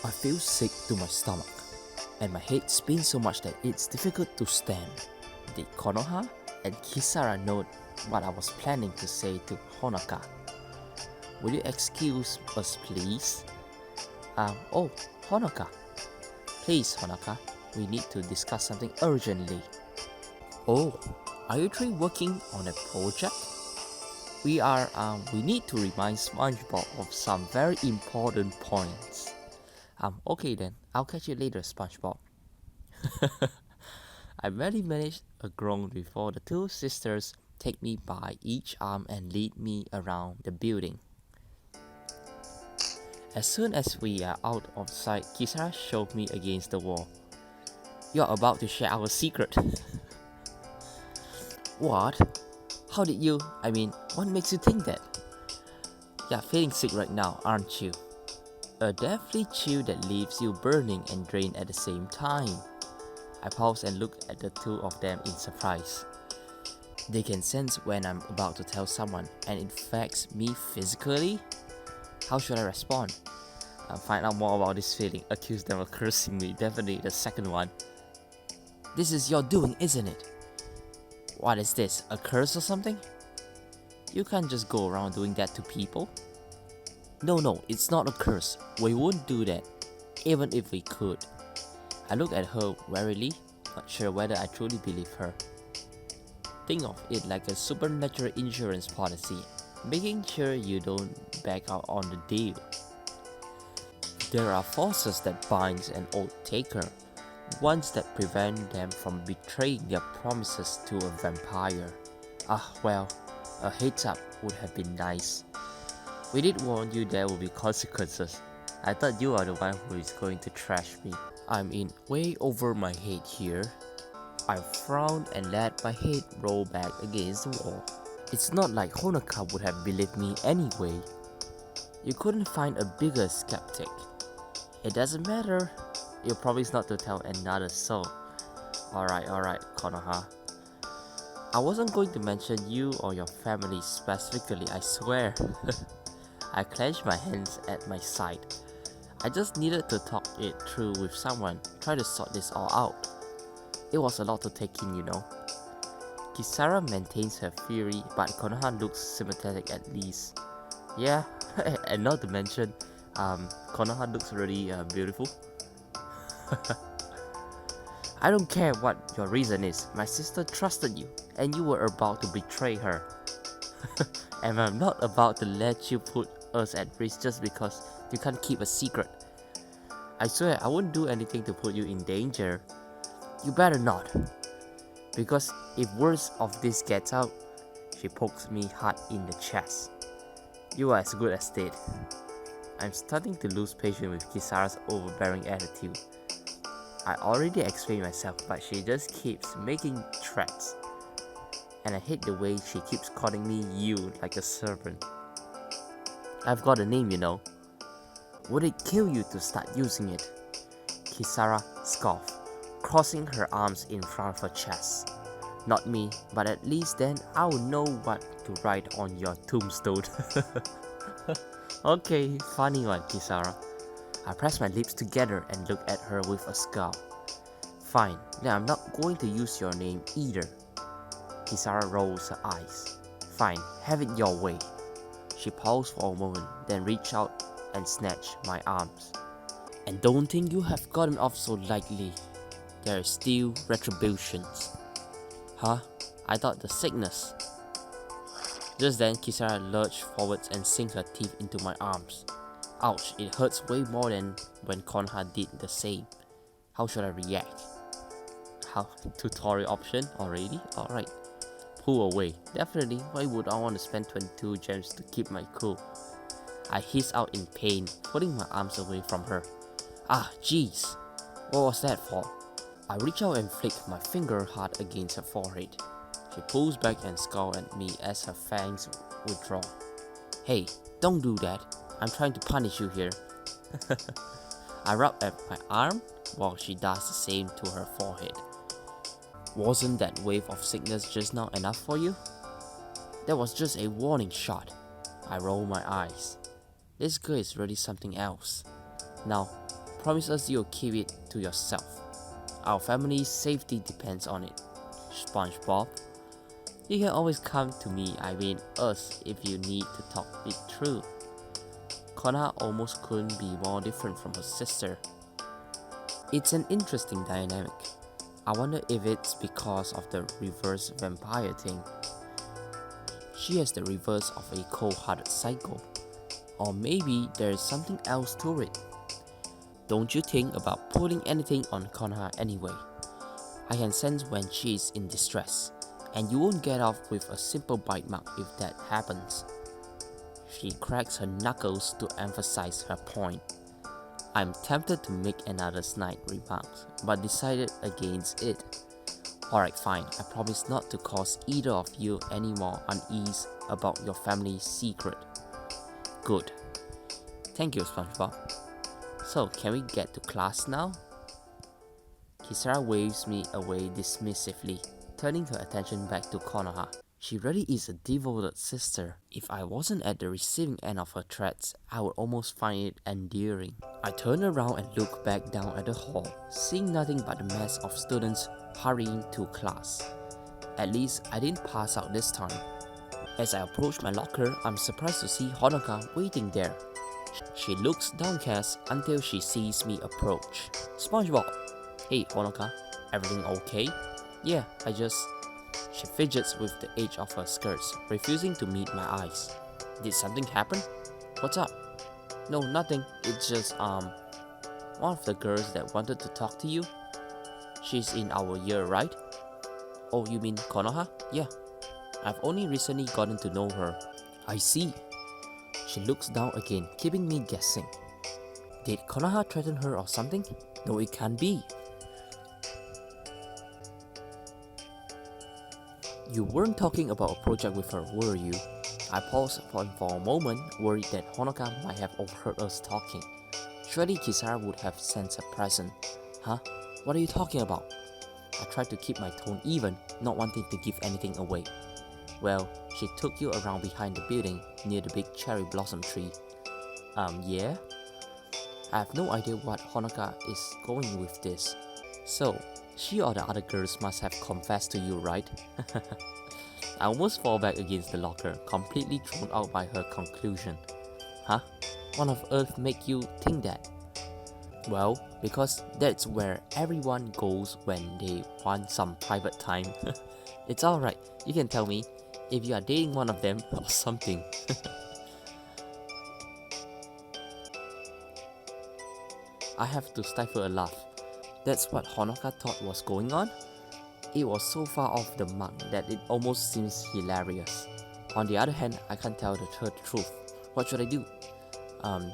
I feel sick to my stomach, and my head spins so much that it's difficult to stand. Did Konoha and Kisara know what I was planning to say to Honoka? Will you excuse us, please? Oh, Honoka. Please, Honoka, we need to discuss something urgently. Oh, are you three working on a project? We need to remind SpongeBob of some very important points. Okay then, I'll catch you later, SpongeBob. I barely managed a groan before the two sisters take me by each arm and lead me around the building. As soon as we are out of sight, Kisara shoved me against the wall. You're about to share our secret. What? How did you? What makes you think that? You're feeling sick right now, aren't you? A deathly chill that leaves you burning and drained at the same time. I pause and look at the two of them in surprise. They can sense when I'm about to tell someone, and it affects me physically? How should I respond? Find out more about this feeling, accuse them of cursing me, definitely the second one. This is your doing, isn't it? What is this, a curse or something? You can't just go around doing that to people. No, it's not a curse. We wouldn't do that, even if we could. I look at her warily, not sure whether I truly believe her. Think of it like a supernatural insurance policy, making sure you don't back out on the deal. There are forces that binds an oath taker, ones that prevent them from betraying their promises to a vampire. A heads up would have been nice. We did warn you there will be consequences. I thought you are the one who is going to trash me. I'm in way over my head here. I frowned and let my head roll back against the wall. It's not like Honoka would have believed me anyway. You couldn't find a bigger skeptic. It doesn't matter. Your promise not to tell another soul. Alright, Konoha. I wasn't going to mention you or your family specifically, I swear. I clenched my hands at my side. I just needed to talk it through with someone, try to sort this all out. It was a lot to take in, you know. Kisara maintains her fury, but Konoha looks sympathetic at least. Yeah, and not to mention, Konoha looks really beautiful. I don't care what your reason is, my sister trusted you, and you were about to betray her. And I'm not about to let you put us at risk just because you can't keep a secret. I swear I wouldn't do anything to put you in danger. You better not. Because if worse of this gets out, she pokes me hard in the chest. You are as good as dead. I'm starting to lose patience with Kisara's overbearing attitude. I already explained myself, but she just keeps making threats. And I hate the way she keeps calling me you like a servant. I've got a name, you know. Would it kill you to start using it? Kisara scoffed, crossing her arms in front of her chest. Not me, but at least then I'll know what to write on your tombstone. Okay, funny one, Kisara. I press my lips together and look at her with a scowl. Fine, then I'm not going to use your name either. Kisara rolls her eyes. Fine, have it your way. She paused for a moment, then reached out and snatched my arms. And don't think you have gotten off so lightly. There is still retributions. Huh? I thought the sickness. Just then, Kisara lurched forwards and sank her teeth into my arms. Ouch, it hurts way more than when Konoha did the same. How should I react? Tutorial option already? Alright. Pull away. Definitely, why would I want to spend 22 gems to keep my cool? I hissed out in pain, putting my arms away from her. Ah, jeez. What was that for? I reach out and flick my finger hard against her forehead. She pulls back and scowls at me as her fangs withdraw. Hey, don't do that. I'm trying to punish you here. I rub at my arm while she does the same to her forehead. Wasn't that wave of sickness just now enough for you? That was just a warning shot. I roll my eyes. This girl is really something else. Now, Promise us you'll keep it to yourself. Our family's safety depends on it. SpongeBob. You can always come to me, I mean us, if you need to talk it through. Konoha almost couldn't be more different from her sister. It's an interesting dynamic. I wonder if it's because of the reverse vampire thing. She has the reverse of a cold-hearted psycho. Or maybe there's something else to it. Don't you think about pulling anything on Konoha anyway? I can sense when she's in distress, and you won't get off with a simple bite mark if that happens. She cracks her knuckles to emphasize her point. I'm tempted to make another snide remark, but decided against it. Alright fine, I promise not to cause either of you any more unease about your family's secret. Good. Thank you, SpongeBob. So, can we get to class now? Kisara waves me away dismissively, turning her attention back to Konoha. She really is a devoted sister. If I wasn't at the receiving end of her threats, I would almost find it endearing. I turn around and look back down at the hall, seeing nothing but a mess of students hurrying to class. At least I didn't pass out this time. As I approach my locker, I'm surprised to see Honoka waiting there. She looks downcast until she sees me approach. SpongeBob! Hey Honoka, everything okay? Yeah, She fidgets with the edge of her skirts, refusing to meet my eyes. Did something happen? What's up? No, nothing. It's just, one of the girls that wanted to talk to you. She's in our year, right? Oh, you mean Konoha? Yeah. I've only recently gotten to know her. I see. She looks down again, keeping me guessing. Did Konoha threaten her or something? No, it can't be. You weren't talking about a project with her, were you? I paused for a moment, worried that Honoka might have overheard us talking. Surely Kisara would have sensed a present. Huh? What are you talking about? I tried to keep my tone even, not wanting to give anything away. Well, she took you around behind the building, near the big cherry blossom tree. Yeah? I have no idea what Honoka is going with this. So, she or the other girls must have confessed to you, right? I almost fall back against the locker, completely thrown out by her conclusion. Huh? What on earth make you think that? Well, because that's where everyone goes when they want some private time. It's alright, you can tell me if you are dating one of them or something. I have to stifle a laugh. That's what Honoka thought was going on? It was so far off the mark that it almost seems hilarious. On the other hand, I can't tell her the truth. What should I do?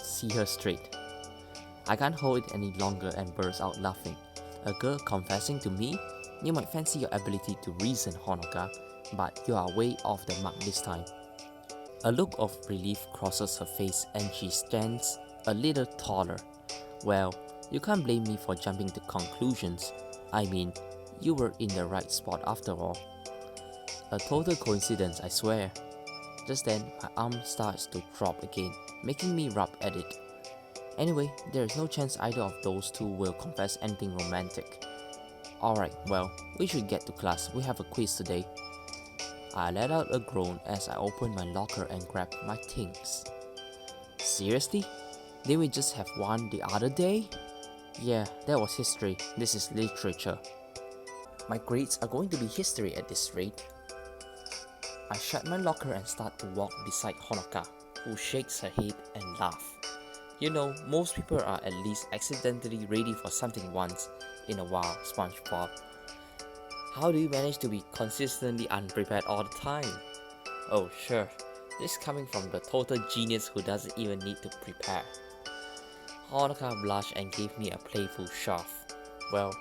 See her straight. I can't hold it any longer and burst out laughing. A girl confessing to me? You might fancy your ability to reason, Honoka, but you are way off the mark this time. A look of relief crosses her face and she stands a little taller. Well, you can't blame me for jumping to conclusions. I mean, you were in the right spot after all. A total coincidence, I swear. Just then, my arm starts to drop again, making me rub at it. Anyway, there is no chance either of those two will confess anything romantic. Alright, well, we should get to class. We have a quiz today. I let out a groan as I opened my locker and grabbed my things. Seriously? Didn't we just have one the other day? Yeah, that was history. This is literature. My grades are going to be history at this rate. I shut my locker and start to walk beside Honoka, who shakes her head and laughs. You know, most people are at least accidentally ready for something once in a while, SpongeBob. How do you manage to be consistently unprepared all the time? Oh sure, this coming from the total genius who doesn't even need to prepare. Honoka blushed and gave me a playful shove. Well,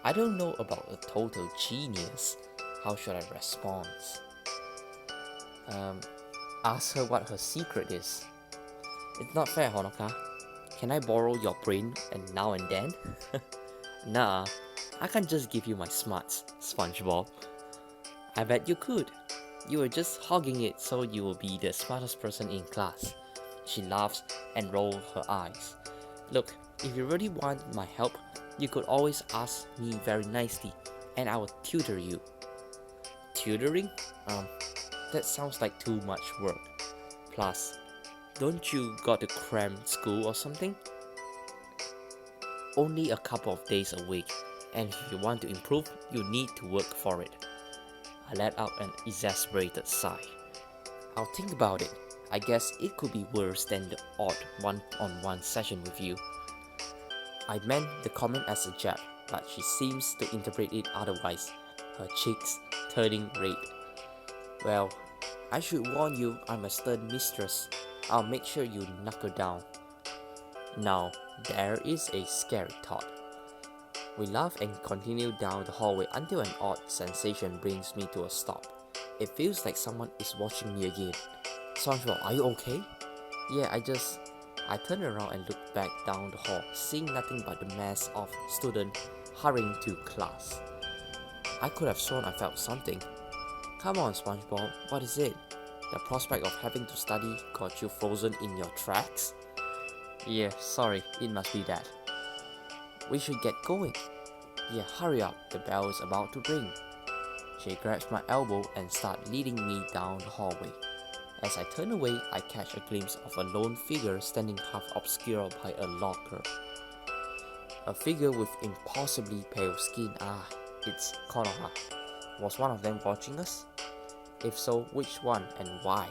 I don't know about a total genius. How should I respond? Ask her what her secret is. It's not fair, Honoka. Can I borrow your brain and now and then? Nah, I can't just give you my smarts, SpongeBob. I bet you could. You were just hogging it so you will be the smartest person in class. She laughs and rolls her eyes. Look, If you really want my help, you could always ask me very nicely, and I will tutor you. Tutoring? That sounds like too much work. Plus, don't you got to cram school or something? Only a couple of days a week, and if you want to improve, you need to work for it. I let out an exasperated sigh. I'll think about it. I guess it could be worse than the odd one-on-one session with you. I meant the comment as a jab, but she seems to interpret it otherwise, her cheeks turning red. Well, I should warn you, I'm a stern mistress. I'll make sure you knuckle down. Now, there is a scary thought. We laugh and continue down the hallway until an odd sensation brings me to a stop. It feels like someone is watching me again. SpongeBob, are you okay? Yeah, I turned around and looked back down the hall, seeing nothing but the mass of students hurrying to class. I could have sworn I felt something. Come on, SpongeBob, what is it? The prospect of having to study got you frozen in your tracks? Yeah, sorry, it must be that. We should get going. Yeah, hurry up, the bell is about to ring. She grabs my elbow and starts leading me down the hallway. As I turn away, I catch a glimpse of a lone figure standing half obscured by a locker. A figure with impossibly pale skin. It's Honoka. Was one of them watching us? If so, which one and why?